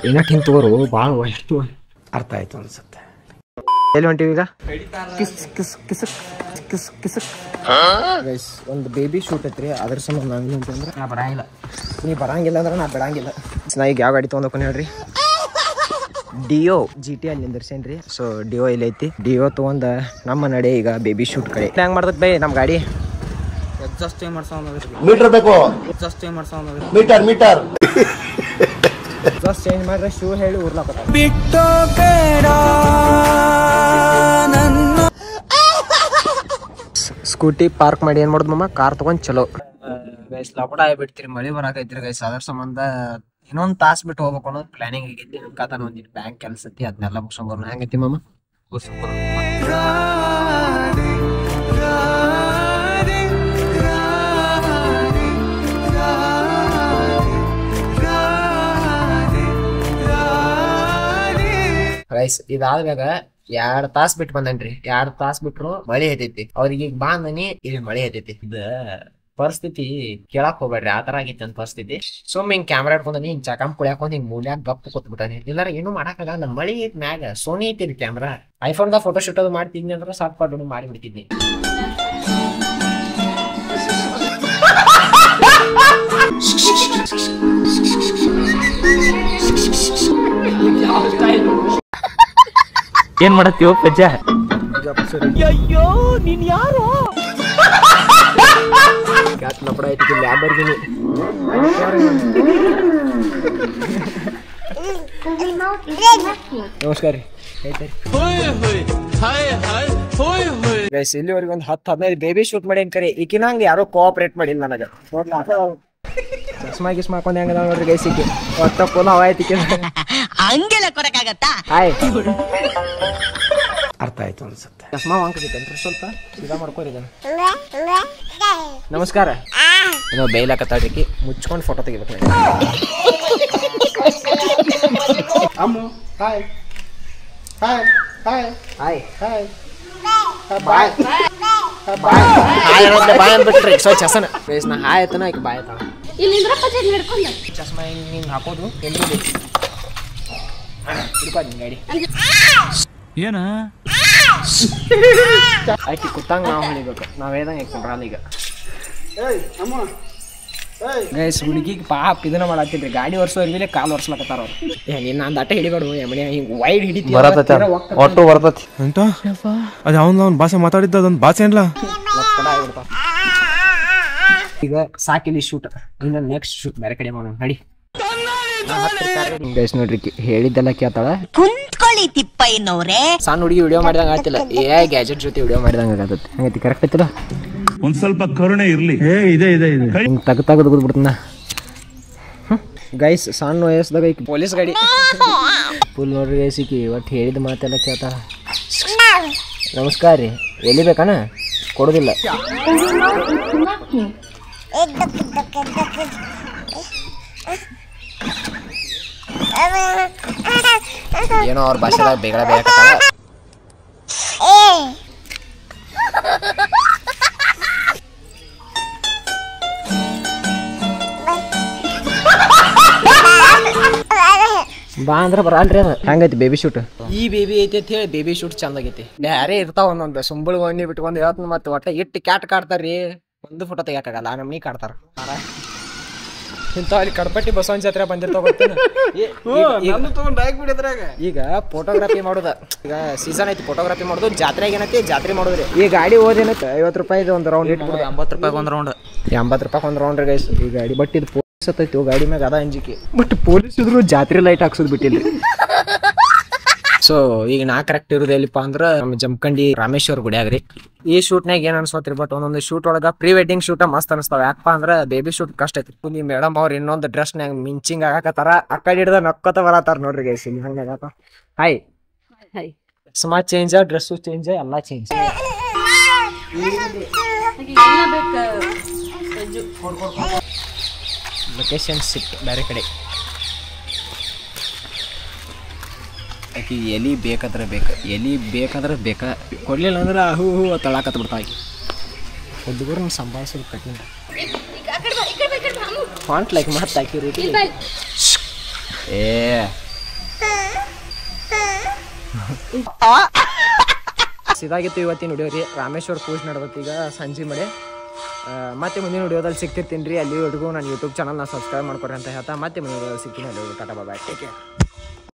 ಏನಕ್ಕೆ ಹಿಂಗೆ ತಗೋರು ಭಾಳ ಎಷ್ಟು ಅರ್ಥ ಆಯ್ತು ಅನ್ಸುತ್ತೆ. ಎಲ್ಲಿ ಹೊಂಟಿವಿ ಈಗ? ಗೈಸ್ ಒಂದು ಬೇಬಿ ಶೂಟ್ ಐತ್ರಿ, ಅದ್ರ ಸಂಬಂಧ ನಾನು ಅಂತಂದ್ರೆ ನಾ ಬರಂಗಿಲ್ಲ. ನೀ ಬರಂಗಿಲ್ಲ ಅಂದ್ರೆ ನಾ ಬಿಡಂಗಿಲ್ಲ. ನಾ ಈಗ ಯಾವ ಗಾಡಿ ತೊಗೊಂಡೋಗ್ಕೊಂಡು ಹೇಳ್ರಿ? ಡಿಯೋ GT ಅಲ್ಲಿ ನಿಂದಿರ್ಸೇನ್ರಿ. ಸೊ ಡಿಯೋ ಇಲ್ಲಿ ಐತಿ. ಡಿಯೋ ತೊಗೊಂಡ ನಮ್ಮ ನಡೆ ಈಗ ಬೇಬಿ ಶೂಟ್ ಕಡೆ. ಹೆಂಗ್ ಮಾಡ್ತೈತಿ ಬೈ ನಮ್ಮ ಗಾಡಿ? ಎಕ್ಸಾಸ್ಟ್ ಚೇಂಜ್ ಮೀಟರ್ ಬೇಕು. Exhaust change meter exhaust change ಮಾಡ್ರೆ ಶೂ ಹೇಳಿ ಉರ್ಲಾಕತ್ತ. ಸ್ಕೂಟಿ ಪಾರ್ಕ್ ಮಾಡಿ ಏನ್ ಮಾಡೋದು ಮಮ್ಮ? ಕಾರ್ ತಗೊಂಡ್ ಚಲೋ ಗೈಸ್ ಲಪಡ ಆಗ್ಬಿಡ್ತೀರಿ. ಮಳಿ ಬರಾಕೈತ್ರಿ ಗೈಸ್. ಅದ್ರ ಸಂಬಂಧ ಇನ್ನೊಂದ್ ತಾಸ್ ಬಿಟ್ಟು ಹೋಗ್ಬೇಕು ಅನ್ನೋದು ಪ್ಲಾನಿಂಗ್ ಆಗೈತಿ. ಕಾತಾನ ಒಂದಿಟ್ಟು ಬ್ಯಾಂಕ್ ಕೆಲಸ ಐತಿ, ಅದನ್ನೆಲ್ಲ ಮುಗಿಸ್ಕೊಂಡ್ ಹೆಂಗೈತಿ ಮಮ್ಮ? ರೈಸ್ ಇದಾದ್ಮ್ಯಾಗ 2 ತಾಸ್ ಬಿಟ್ಟು ಬಂದನ್ರಿ. 2 ತಾಸ್ ಬಿಟ್ರು ಮಳಿ ಹತ್ತೈತಿ. ಅವ್ರಿಗೆ ಈಗ ಬಾ ಅಂದನಿ, ಇಲ್ಲಿ ಮಳಿ ಹತ್ತೈತಿ. ಇದ ಪರಿಸ್ಥಿತಿ ಕೇಳಕ್ ಹೋಗ್ಬೇಡ್ರಿ, ಆ ತರ ಆಗೈತಿ ಅಂತ ಪರಿಸ್ಥಿತಿ. ಸುಮ್ ಹಿಂಗ್ ಕ್ಯಾಮ್ರಾ ಇಟ್ಕೊಂಡಿ ಹಿಂಗ್ ಚಕಮ್ ಕುಳಿಯಾಕೊಂಡ್ ಹಿಂಗ್ ಮೂಲ್ಯಾಗ ಗಪ್ ಕೂತ್ಬಿಟ್ಟಾನೆ. ಇಲ್ಲಾರ ಏನು ಮಾಡಕ್ಕಾಗಲ್ಲ, ಮಳಿ ಐತಿ ಮ್ಯಾಗ. ಸೋನಿ ಐತಿರಿ ಕ್ಯಾಮ್ರಾ. ಐಫೋನ್ದಾಗ ಫೋಟೋ ಶೂಟ್ ಅದು ಮಾಡ್ತಿದ್ನಿ ಅಂದ್ರೆ ಸಾಟ್ ಪಾಟ್ ಮಾಡಿ ಬಿಡ್ತಿದ್ನಿ. ಏನ್ ಮಾಡತ್ತೀವೋ ಪಜ್ಜ? ಅಯ್ಯೋ ನೀನ್ ಯಾರು? ಲಪಡ ಐತಿ ಲ್ಯಾಬರ್ಗಿನಿ. ನಮಸ್ಕಾರ ರೀ. ಗೈಸ್ ಇಲ್ಲಿವರೆಗೆ ಒಂದು 10-15 ಬೇಬಿ ಶೂಟ್ ಮಾಡಿ ಕರೆ. ಈಕಿನ ಹಂಗೆ ಯಾರೋ ಕೋಆಪರೇಟ್ ಮಾಡಿಲ್ಲ ನನಗೆ. ಚಸ್ಮಾ ಗಿಸ್ಮಾ ಹಾಕೊಂಡ್ ಹೆಂಗದ ನೋಡ್ರಿ ಗೈಸ್. ಈಕಿ ಒಟ್ಟ ಫುಲ್ ಹವಾ ಐತಿ. ಹಂಗೆಲ್ಲ ಕೊಡಕ್ಕಾಗತ್ತಾ? ಹಾಯ್ ಅರ್ಥ ಆಯ್ತು ಅನ್ಸುತ್ತೆ. ಚಸ್ಮಾ ವಾಂಕೈತೇನ್ರಿ ಸ್ವಲ್ಪ ಸೀದಾ ಮಾಡ್ಕೋರಿ ಇದನ್ನ. ನಮಸ್ಕಾರ. ಏನೋ ಬೈಲಾಕತ್ತಾಡ್ರಿಕಿ, ಮುಚ್ಕೊಂಡು ಫೋಟೋ ತೆಗಿಬೇಕು. Ammu hi hi hi hi hi bye bye hi ಅನ್ನೋದ್ಲೆ ಬಾಯ್ ಅಂದ್ಬಿಟ್ರಿ. ಸೊ ಚಸನ ಗೈಸ್ ನಾ ಹಾಯ್ ಆಯ್ತನ ಈಗ ಬಾಯ್ ಆಯ್ತಾಳ. ಚಸ್ಮಾ ಹಿಂಗ್ ಹಾಕೋದು ಎಲ್ಲಿ ಬೇಕು ಹಿಡ್ಕೊ ನಿನ್ ಗಾಡಿ. ಏನ ಆಕಿ ಕುತ್ತಂಗ ನಾವು ಹೊಳಿಬೇಕು. ನಾವ್ ಹೇಳ್ದಂಗ ಯಾಕೆ ಈಗ ಗೈಸ್ ಹುಡುಗಿಗೆ ಪಾಪ ಇದನ್ನ ಮಾಡತ್ತಿಲ್ರಿ. ಗಾಡಿ ಒರ್ಸೋ ಇರ್ಲಿಲ್ಲ ಕಾಲ್ ಒರ್ಸ್ಲಕತ್ತಾರ ಅವ್ರು. ನೀನ್ ನಂದು ಅಟ್ಟ ಹಿಡಿಬೇಡು ಎಮಣಿ, ಹಿಂಗ್ ವೈಡ್ ಹಿಡಿತಿ ಒಟ್ಟು ಬರ್ತತಿ ಅಂತ. ಅದ ಅವ್ನ ಭಾಷೆ ಮಾತಾಡಿದ್ದ ಅದೊಂದು ಭಾಷೆ ಏನ್ಲ ಆಗ್ಬಿಡ್ತಾವ. ಈಗ ಸಾಕಿಲಿ ಶೂಟ್, ಇನ್ನ ನೆಕ್ಸ್ಟ್ ಶೂಟ್ ಬೇರೆ ಕಡೆ ಮಾಡೋಣ ನಡಿ. ಗೈಸ್ ನೋಡ್ರಿ ಹೇಳಿದ್ದೆಲ್ಲ ಕೇಳ್ತಾಳ. ಕುಂತ್ಕೊಳ್ಳಿ ತಿಪ್ಪಯ್ಯನವ್ರೆ. ಸಣ್ಣ ಹುಡುಗಿ ವಿಡಿಯೋ ಮಾಡಿದಂಗ ಆಗ್ತಿಲ್ಲ, ಗ್ಯಾಜೆಟ್ ಜೊತೆ ವಿಡಿಯೋ ಮಾಡಿದಂಗ ಆಗತ್ತೆ. ಹಂಗೈತಿ ಕರೆಕ್ಟ್ ಐತಿಲ್ಲ? ಒಂದ್ ಸ್ವಲ್ಪ ಕರುಣೆ ಇರ್ಲಿ. ಇದೆ ಹಿಂಗ್ ತೆಗ್ದು ಬಿಡ್ಬಿಡ್ತನ. ಗೈಸ್ ಸಣ್ಣ ವಯಸ್ಸದಾಗ ಈಗ ಪೊಲೀಸ್ ಗಾಡಿ ಫುಲ್ ನೋಡ್ರಿ ಗೈಸ್. ಈಕಿ ಒಟ್ಟು ಹೇಳಿದ ಮಾತೆಲ್ಲ ಕೇಳ್ತಾಳ. ನಮಸ್ಕಾರ ರೀ, ಎಲ್ಲಿ ಬೇಕಣ್ಣ? ಕೊಡೋದಿಲ್ಲ. ಏನೋ ಅವ್ರ ಭಾಷೆದಾಗ ಬೇಗ ಬೇಕತ್ತಾಳ. ಬಾ ಅಂದ್ರ ಬರಲ್ರಿ ಅದ. ಹೆಂಗೈತಿ ಬೇಬಿ ಶೂಟ್? ಈ ಬೇಬಿ ಐತಿ ಅಂತ ಹೇಳಿ ಬೇಬಿ ಶೂಟ್ ಚಂದ ಆಗೈತಿ. ಬ್ಯಾರೆ ಇರ್ತಾವ ಒಂದೊಂದು ಸುಂಬಳ ಒಣ್ಣಿ ಬಿಟ್ಕೊಂಡ್ ಹೇಳ್ತ ಮತ್ತೆ ಒಟ್ಟ ಇಟ್ಟು ಕ್ಯಾಟ್ ಕಾಡ್ತಾರ್ರಿ. ಒಂದು ಫೋಟೋ ತೆಗಿಯಕ್ಕಾಗಲ್ಲ, ನಮ್ನಿ ಕಾಡ್ತಾರ. ಇಂಥ ಅಲ್ಲಿ ಕಡ್ಪಟ್ಟಿ ಬಸವನ ಜಾತ್ರೆ ಬಂದಿರ್ತಾವ ಗೊತ್ತೇನು? ಈಗ ಫೋಟೋಗ್ರಫಿ ಮಾಡೋದ, ಈಗ ಸೀಸನ್ ಐತಿ ಫೋಟೋಗ್ರಫಿ ಮಾಡೋದು. ಜಾತ್ರೆಗೆ ಏನೈತಿ ಜಾತ್ರೆ ಮಾಡೋದ್ರಿ. ಈ ಗಾಡಿ ಓದೇನೈತಿ 50 ರೂಪಾಯಿ ಒಂದು ರೌಂಡ್ ಇಟ್ಬಿಡು. 80 ರೂಪಾಯಿ ಒಂದು ರೌಂಡ್. 80 ರೂಪಾಯಿ ಒಂದು ರೌಂಡ್ ಗೈಸ್ ಈ ಗಾಡಿ. ಬಟ್ ಇದು ಪೊಲೀಸ್ ಹತ್ತೈತಿ ಗಾಡಿ ಮ್ಯಾಗ ಅದ ಅಂಜಿಕೆ. ಬಟ್ ಪೊಲೀಸ್ ಇದ್ರು ಜಾತ್ರೆ ಲೈಟ್ ಹಾಕ್ಸೋದು ಬಿಟ್ಟಿಲ್ರಿ. ಸೊ ಈಗ ನಾ ಕರೆಕ್ಟ್ ಇರೋದು ಎಲ್ಲಿಪ್ಪ ಅಂದ್ರ ನಮ್ಮ ಜಮಖಂಡಿ ರಾಮೇಶ್ವರ ಗುಡಿಯಾಗ್ರಿ. ಈ ಶೂಟ್ನಾಗ ಏನ್ ಅನ್ಸತ್ರಿ, ಬಟ್ ಒಂದೊಂದು ಶೂಟ್ ಒಳಗ ಪ್ರೀ ವೆಡ್ಡಿಂಗ್ ಶೂಟ್ ಮಸ್ತ್ ಅನಿಸ್ತಾವ. ಯಾಕಪ್ಪ ಅಂದ್ರ ಬೇಬಿ ಶೂಟ್ ಕಷ್ಟ ಐತಿ. ನಿಮ್ ಮೇಡಮ್ ಅವ್ರ ಇನ್ನೊಂದು ಡ್ರೆಸ್ನಾಗ ಮಿಂಚಿಂಗ್ ಆಗಾಕತ್ತಾರ, ಆ ಕಡೆ ಹಿಡ್ದ ನಕ್ಕೋತ ಬರತ್ತಾರ ನೋಡ್ರಿ ಗೈಸ್. ಇಲ್ಲಿ ಹಂಗಾಗತ್ತ. ಹಾಯ್ ಸಮಾ ಚೇಂಜ್, ಡ್ರೆಸ್ಸು ಚೇಂಜ್, ಎಲ್ಲಾ ಚೇಂಜ್. ಲೊಕೇಶನ್ ಸಿಕ್ತು ಬೇರೆ ಕಡೆ. ಆಕಿ ಎಲಿ ಬೇಕಾದ್ರೆ ಬೇಕಾ ಕೊಡ್ಲಿಲ್ಲ ಅಂದ್ರೆ ಹೂ ತಳಾಕತ್ ಬಿಡ್ತಾವ. ಹುಡುಗರನ್ನ ಸಂಭಾಳಿಸೋದು ಕಠಿಣ. ಫಾಂಟ್ ಲೈಕ್ ಮತ್ತೆ ಹಾಕಿರಿ ಇದಾಗಿತ್ತು ಇವತ್ತಿನ ವಿಡಿಯೋ ರೀ. ರಾಮೇಶ್ವರ್ ಪೂಜೆ ನಡೆದತ್ತು ಈಗ ಸಂಜೆ ಮಳೆ. ಮತ್ತೆ ಮುಂದಿನ ವಿಡಿಯೋದಲ್ಲಿ ಸಿಗ್ತಿರ್ತೀನಿ ರೀ. ಅಲ್ಲಿವರೆಗೂ ನನ್ನ ಯೂಟ್ಯೂಬ್ ಚಾನಲ್ನ ಸಬ್ಸ್ಕ್ರೈಬ್ ಮಾಡ್ಕೊಡ್ರಿ ಅಂತ ಹೇಳ್ತಾ ಮತ್ತೆ ಮುಂದಿನ ವಿಡಿಯೋದಲ್ಲಿ ಸಿಗ್ತೀನಿ. ಅಲ್ಲಿ ಟಾಟಾ ಬಾಯ್, ಟೇಕ್ ಕೇರ್.